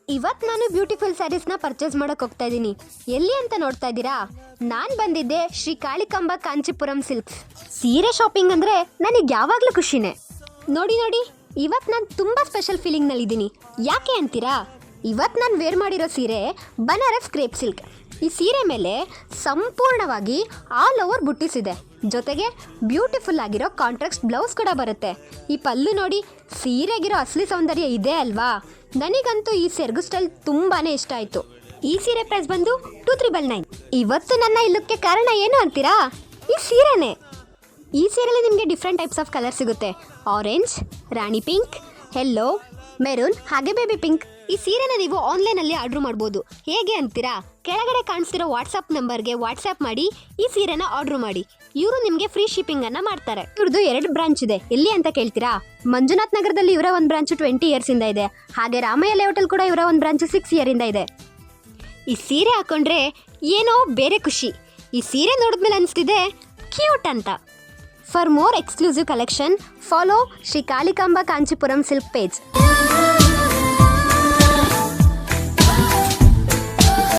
ಇವತ್ತು ನಾನು beautiful ಸ್ಯಾರೀಸ್ನ purchase ಮಾಡೋಕೆ ಹೋಗ್ತಾ ಇದ್ದೀನಿ. ಎಲ್ಲಿ ಅಂತ ನೋಡ್ತಾ ಇದ್ದೀರಾ? ನಾನು ಬಂದಿದ್ದೆ ಶ್ರೀ ಕಾಳಿಕಾಂಬ ಕಾಂಚೀಪುರಂ ಸಿಲ್ಕ್ಸ್. ಸೀರೆ ಶಾಪಿಂಗ್ ಅಂದರೆ ನನಗೆ ಯಾವಾಗಲೂ ಖುಷಿನೇ. ನೋಡಿ ಇವತ್ತು ನಾನು ತುಂಬ ಸ್ಪೆಷಲ್ ಫೀಲಿಂಗ್ನಲ್ಲಿದ್ದೀನಿ. ಯಾಕೆ ಅಂತೀರಾ? ಇವತ್ತು ನಾನು ವೇರ್ ಮಾಡಿರೋ ಸೀರೆ ಬನಾರಸ್ ಕ್ರೇಪ್ ಸಿಲ್ಕ್. ಈ ಸೀರೆ ಮೇಲೆ ಸಂಪೂರ್ಣವಾಗಿ ಆಲ್ ಓವರ್ ಬುಟ್ಟಿಸ್ ಇದೆ. ಜೊತೆಗೆ ಬ್ಯೂಟಿಫುಲ್ ಆಗಿರೋ ಕಾಂಟ್ರಾಸ್ಟ್ ಬ್ಲೌಸ್ ಕೂಡ ಬರುತ್ತೆ. ಈ ಪಲ್ಲು ನೋಡಿ, ಸೀರೆಗಿರೋ ಅಸಲಿ ಸೌಂದರ್ಯ ಇದೆ ಅಲ್ವಾ? ನನಗಂತೂ ಈ ಸೆರಗು ಸ್ಟೈಲ್ ತುಂಬಾ ಇಷ್ಟ ಆಯಿತು. ಈ ಸೀರೆ ಪ್ರೈಸ್ ಬಂದು 2399. ಇವತ್ತು ನನ್ನ ಇಲ್ಲಕ್ಕೆ ಕಾರಣ ಏನು ಅಂತೀರಾ? ಈ ಸೀರೆನೇ. ಈ ಸೀರೆಯಲ್ಲಿ ನಿಮಗೆ ಡಿಫ್ರೆಂಟ್ ಟೈಪ್ಸ್ ಆಫ್ ಕಲರ್ ಸಿಗುತ್ತೆ. ಆರೆಂಜ್, ರಾಣಿ ಪಿಂಕ್, ಯೆಲ್ಲೋ, ಮೆರೂನ್ ಹಾಗೆ ಬೇಬಿ ಪಿಂಕ್. ಈ ಸೀರೆನ ನೀವು ಆನ್ಲೈನಲ್ಲಿ ಆರ್ಡ್ರ್ ಮಾಡ್ಬೋದು. ಹೇಗೆ ಅಂತೀರಾ? ಕೆಳಗಡೆ ಕಾಣಿಸ್ತಿರೋ ವಾಟ್ಸಪ್ ನಂಬರ್ಗೆ ವಾಟ್ಸಪ್ ಮಾಡಿ ಈ ಸೀರೆನ ಆರ್ಡ್ರ್ ಮಾಡಿ. ಇವರು ನಿಮಗೆ ಫ್ರೀ ಶಿಪ್ಪಿಂಗನ್ನು ಮಾಡ್ತಾರೆ. ಇವ್ರದ್ದು 2 ಬ್ರಾಂಚ್ ಇದೆ. ಎಲ್ಲಿ ಅಂತ ಕೇಳ್ತೀರಾ? ಮಂಜುನಾಥ್ ನಗರದಲ್ಲಿ ಇವರ ಒಂದು ಬ್ರಾಂಚ್ 20 ಇಯರ್ಸಿಂದ ಇದೆ. ಹಾಗೆ ರಾಮಯ್ಯ ಲೇಔಟಲ್ಲಿ ಕೂಡ ಇವರ ಒಂದು ಬ್ರಾಂಚ್ 6 ಇಯರಿಂದ ಇದೆ. ಈ ಸೀರೆ ಹಾಕೊಂಡ್ರೆ ಏನೋ ಬೇರೆ ಖುಷಿ. ಈ ಸೀರೆ ನೋಡಿದ್ಮೇಲೆ ಅನಿಸ್ತಿದೆ ಕ್ಯೂಟ್ ಅಂತ. For more exclusive collection follow Shri Kalikamba Kanchipuram silk page.